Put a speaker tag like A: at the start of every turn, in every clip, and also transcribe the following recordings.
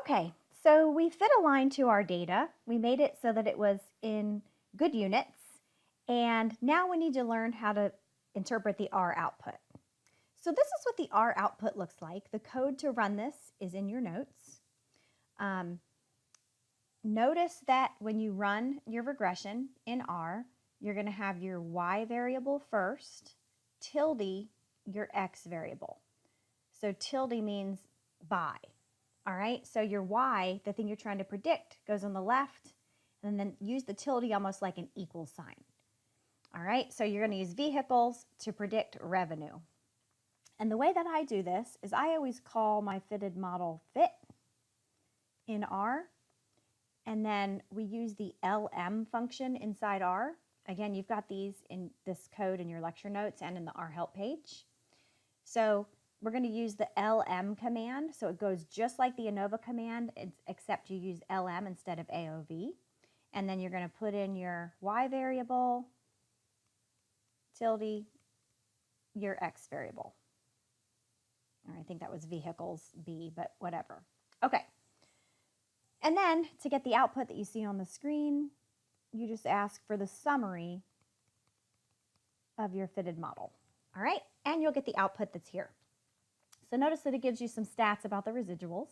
A: Okay, so we fit a line to our data. We made it so that it was in good units. And now we need to learn how to interpret the R output. So this is what the R output looks like. The code to run this is in your notes. Notice that when you run your regression in R, you're going to have your Y variable first, tilde your X variable. So tilde means by. All right, so your Y, the thing you're trying to predict, goes on the left, and then use the tilde almost like an equal sign. All right, so you're going to use vehicles to predict revenue. And the way that I do this is I always call my fitted model fit in R, and then we use the LM function inside R. Again, you've got these in this code in your lecture notes and in the R help page. So we're going to use the LM command, so it goes just like the ANOVA command, except you use LM instead of AOV. And then you're going to put in your Y variable, tilde, your X variable. Or I think that was vehicles B, but whatever. Okay. And then to get the output that you see on the screen, you just ask for the summary of your fitted model. All right, and you'll get the output that's here. So notice that it gives you some stats about the residuals.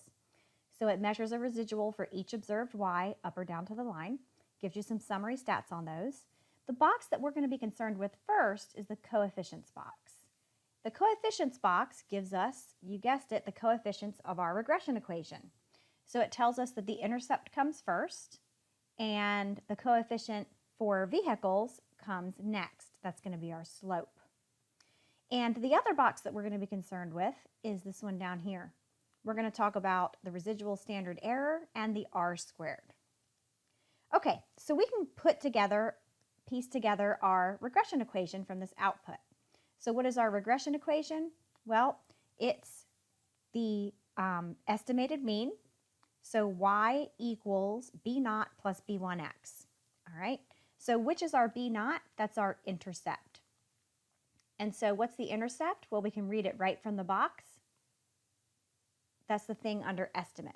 A: So it measures a residual for each observed Y up or down to the line, gives you some summary stats on those. The box that we're going to be concerned with first is the coefficients box. The coefficients box gives us, you guessed it, the coefficients of our regression equation. So it tells us that the intercept comes first and the coefficient for vehicles comes next. That's going to be our slope. And the other box that we're going to be concerned with is this one down here. We're going to talk about the residual standard error and the R squared. Okay, so we can piece together our regression equation from this output. So what is our regression equation? Well, it's the estimated mean. So Y equals B naught plus B1x. All right, so which is our B naught? That's our intercept. And so what's the intercept? Well, we can read it right from the box. That's the thing under estimate.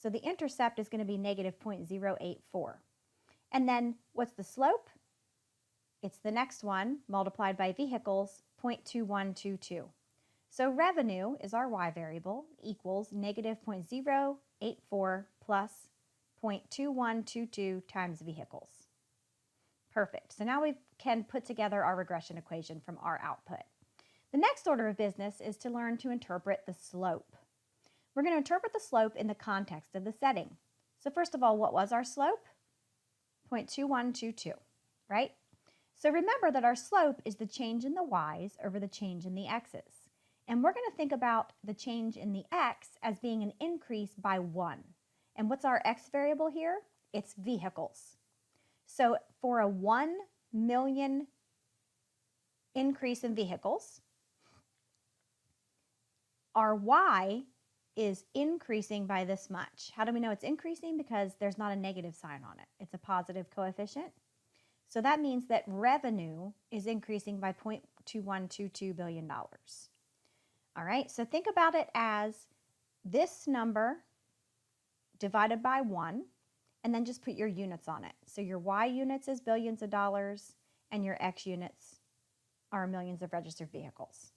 A: So the intercept is going to be negative 0.084. And then what's the slope? It's the next one multiplied by vehicles, 0.2122. So revenue is our Y variable equals negative 0.084 plus 0.2122 times vehicles. Perfect. So now we can put together our regression equation from our output. The next order of business is to learn to interpret the slope. We're going to interpret the slope in the context of the setting. So first of all, what was our slope? 0.2122, right? So remember that our slope is the change in the y's over the change in the x's. And we're going to think about the change in the x as being an increase by 1. And what's our x variable here? It's vehicles. So for a 1 million increase in vehicles, our y is increasing by this much. How do we know it's increasing? Because there's not a negative sign on it. It's a positive coefficient. So that means that revenue is increasing by $0.2122 billion. All right, so think about it as this number divided by 1, and then just put your units on it. So your Y units is billions of dollars, and your X units are millions of registered vehicles.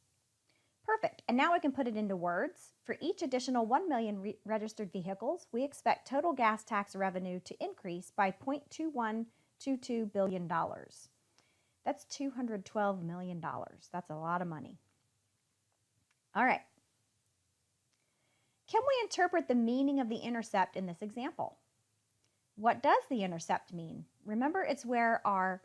A: Perfect, and now we can put it into words. For each additional 1 million registered vehicles, we expect total gas tax revenue to increase by $0.2122 billion. That's $212 million. That's a lot of money. All right. Can we interpret the meaning of the intercept in this example? What does the intercept mean? Remember, it's where our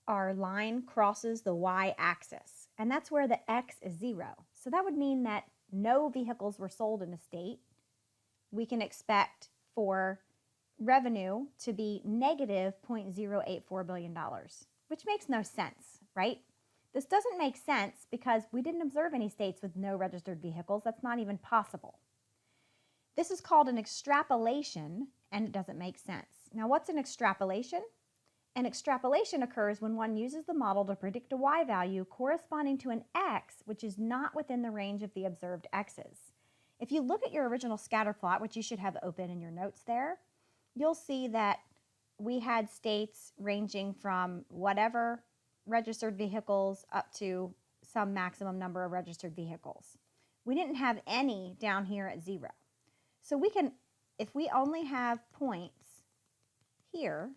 A: line crosses the y-axis, and that's where the x is 0. So that would mean that no vehicles were sold in a state. We can expect for revenue to be negative $0.084 billion, which makes no sense, right? This doesn't make sense because we didn't observe any states with no registered vehicles. That's not even possible. This is called an extrapolation, and it doesn't make sense. Now, what's an extrapolation? An extrapolation occurs when one uses the model to predict a y value corresponding to an x, which is not within the range of the observed x's. If you look at your original scatter plot, which you should have open in your notes there, you'll see that we had states ranging from whatever registered vehicles up to some maximum number of registered vehicles. We didn't have any down here at 0. So we can, if we only have points here,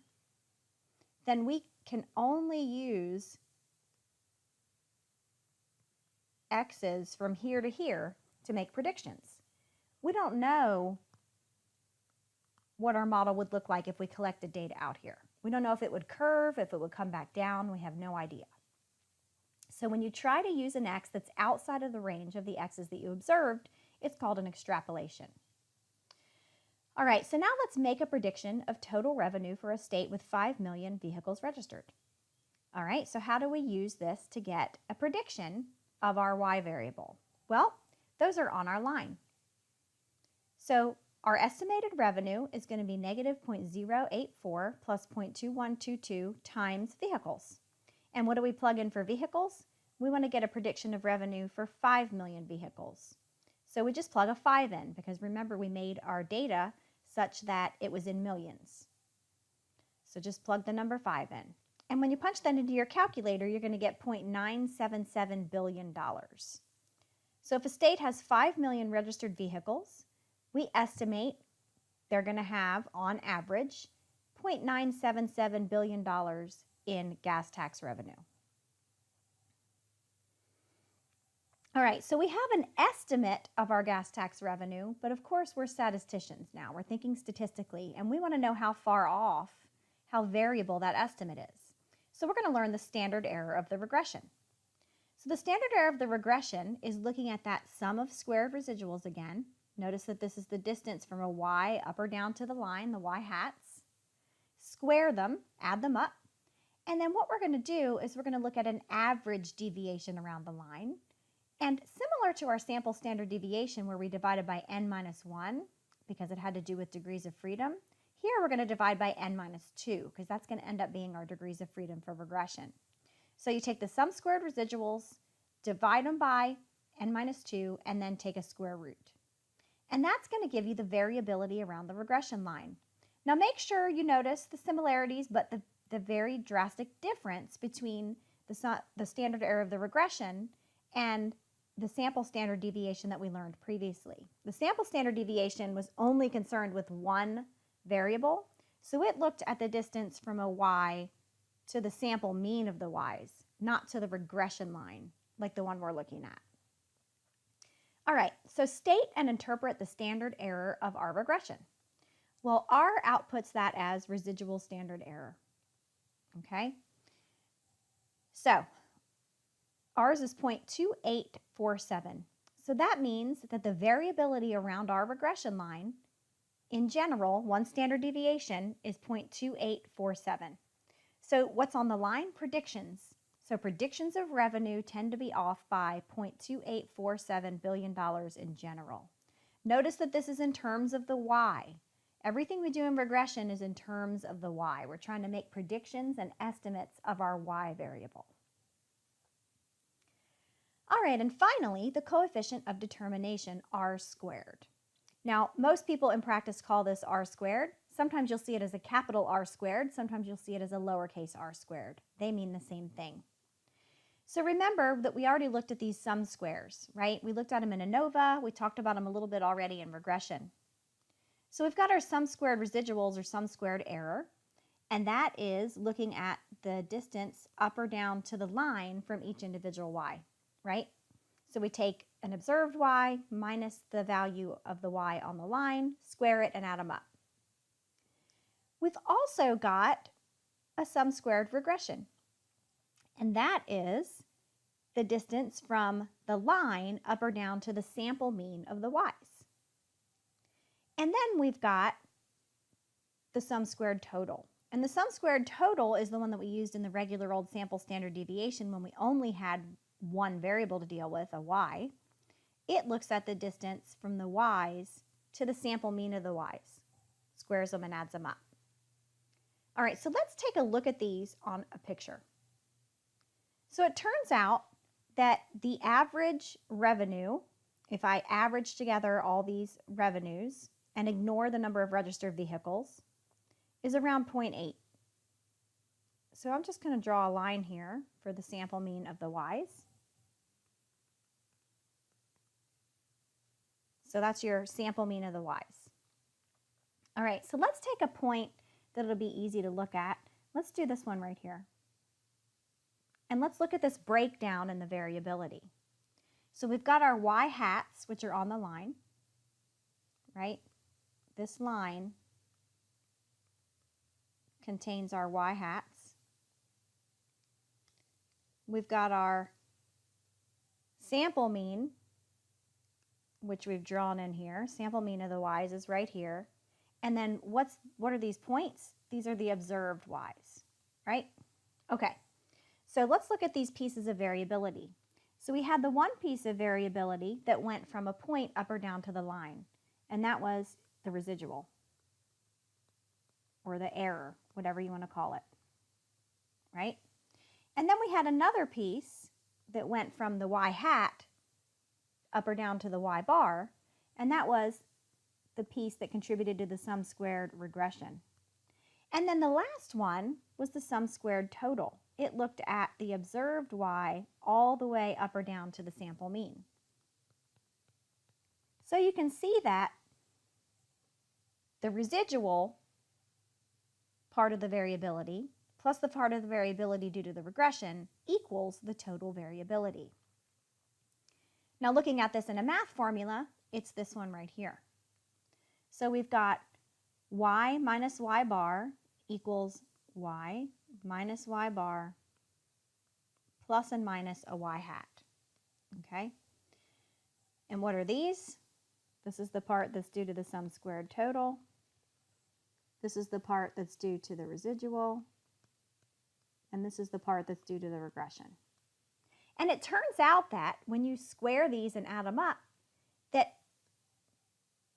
A: then we can only use x's from here to here to make predictions. We don't know what our model would look like if we collected data out here. We don't know if it would curve, if it would come back down. We have no idea. So when you try to use an x that's outside of the range of the x's that you observed, it's called an extrapolation. All right, so now let's make a prediction of total revenue for a state with 5 million vehicles registered. All right, so how do we use this to get a prediction of our y variable? Well, those are on our line. So our estimated revenue is going to be negative 0.084 plus 0.2122 times vehicles. And what do we plug in for vehicles? We want to get a prediction of revenue for 5 million vehicles. So we just plug a 5 in because remember we made our data such that it was in millions. So just plug the number 5 in. And when you punch that into your calculator, you're going to get $0.977 billion. So if a state has 5 million registered vehicles, we estimate they're going to have, on average, $0.977 billion in gas tax revenue. All right, so we have an estimate of our gas tax revenue, but of course we're statisticians now. We're thinking statistically, and we want to know how far off, how variable that estimate is. So we're going to learn the standard error of the regression. So the standard error of the regression is looking at that sum of squared residuals again. Notice that this is the distance from a y up or down to the line, the y hats. Square them, add them up, and then what we're going to do is we're going to look at an average deviation around the line. And similar to our sample standard deviation where we divided by n minus 1 because it had to do with degrees of freedom, here we're going to divide by n minus 2 because that's going to end up being our degrees of freedom for regression. So you take the sum squared residuals, divide them by n minus 2, and then take a square root. And that's going to give you the variability around the regression line. Now make sure you notice the similarities, but the very drastic difference between the standard error of the regression and the sample standard deviation that we learned previously. The sample standard deviation was only concerned with one variable, so it looked at the distance from a y to the sample mean of the y's, not to the regression line like the one we're looking at. All right, so state and interpret the standard error of our regression. Well, R outputs that as residual standard error. Okay? So, ours is 0.2847. So that means that the variability around our regression line, in general, one standard deviation is 0.2847. So what's on the line? Predictions. So predictions of revenue tend to be off by $0.2847 billion in general. Notice that this is in terms of the y. Everything we do in regression is in terms of the y. We're trying to make predictions and estimates of our y variable. All right, and finally, the coefficient of determination, r squared. Now, most people in practice call this r squared. Sometimes you'll see it as a capital R squared. Sometimes you'll see it as a lowercase r squared. They mean the same thing. So remember that we already looked at these sum squares, right? We looked at them in ANOVA. We talked about them a little bit already in regression. So we've got our sum squared residuals or sum squared error, and that is looking at the distance up or down to the line from each individual y, right? So we take an observed y minus the value of the y on the line, square it, and add them up. We've also got a sum squared regression, and that is the distance from the line up or down to the sample mean of the y's. And then we've got the sum squared total. And the sum squared total is the one that we used in the regular old sample standard deviation when we only had one variable to deal with, a y. It looks at the distance from the y's to the sample mean of the y's, squares them and adds them up. All right, so let's take a look at these on a picture. So it turns out that the average revenue if I average together all these revenues and ignore the number of registered vehicles, is around 0.8. So I'm just going to draw a line here for the sample mean of the Ys. So that's your sample mean of the Ys. All right, so let's take a point that it'll be easy to look at. Let's do this one right here. And let's look at this breakdown in the variability. So we've got our Y hats, which are on the line, right? This line contains our Y hats. We've got our sample mean, which we've drawn in here. Sample mean of the Ys is right here. And then what are these points? These are the observed Ys, right? Okay, so let's look at these pieces of variability. So we had the one piece of variability that went from a point up or down to the line, and that was the residual, or the error, whatever you want to call it, right? And then we had another piece that went from the Y hat up or down to the Y bar, and that was the piece that contributed to the sum squared regression. And then the last one was the sum squared total. It looked at the observed Y all the way up or down to the sample mean. So you can see that the residual part of the variability plus the part of the variability due to the regression equals the total variability. Now looking at this in a math formula, it's this one right here. So we've got Y minus Y bar equals Y minus Y bar plus and minus a Y hat, okay? And what are these? This is the part that's due to the sum squared total. This is the part that's due to the residual. And this is the part that's due to the regression. And it turns out that when you square these and add them up, that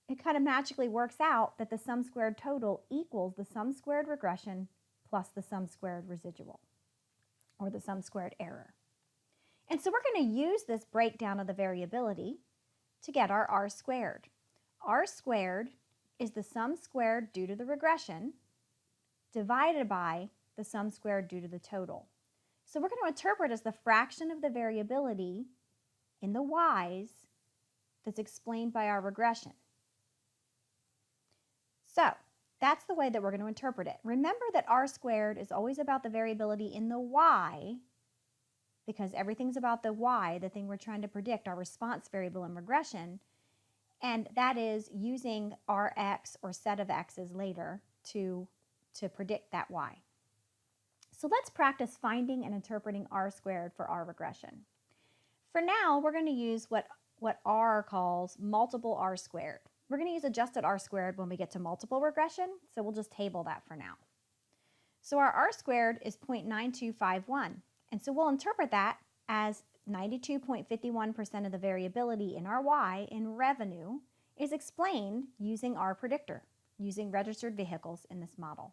A: it kind of magically works out that the sum squared total equals the sum squared regression plus the sum squared residual, or the sum squared error. And so we're going to use this breakdown of the variability to get our R squared. R squared is the sum squared due to the regression divided by the sum squared due to the total. So we're going to interpret as the fraction of the variability in the Ys that's explained by our regression. So that's the way that we're going to interpret it. Remember that R squared is always about the variability in the Y, because everything's about the Y, the thing we're trying to predict, our response variable in regression, and that is using Rx or set of x's later to predict that Y. So let's practice finding and interpreting R squared for our regression. For now, we're going to use what R calls multiple R squared. We're going to use adjusted R squared when we get to multiple regression, so we'll just table that for now. So our R squared is 0.9251, and so we'll interpret that as 92.51% of the variability in our Y in revenue is explained using our predictor, using registered vehicles in this model.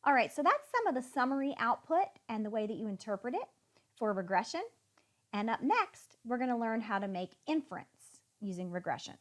A: All right, so that's some of the summary output and the way that you interpret it for regression. And up next, we're going to learn how to make inference using regression.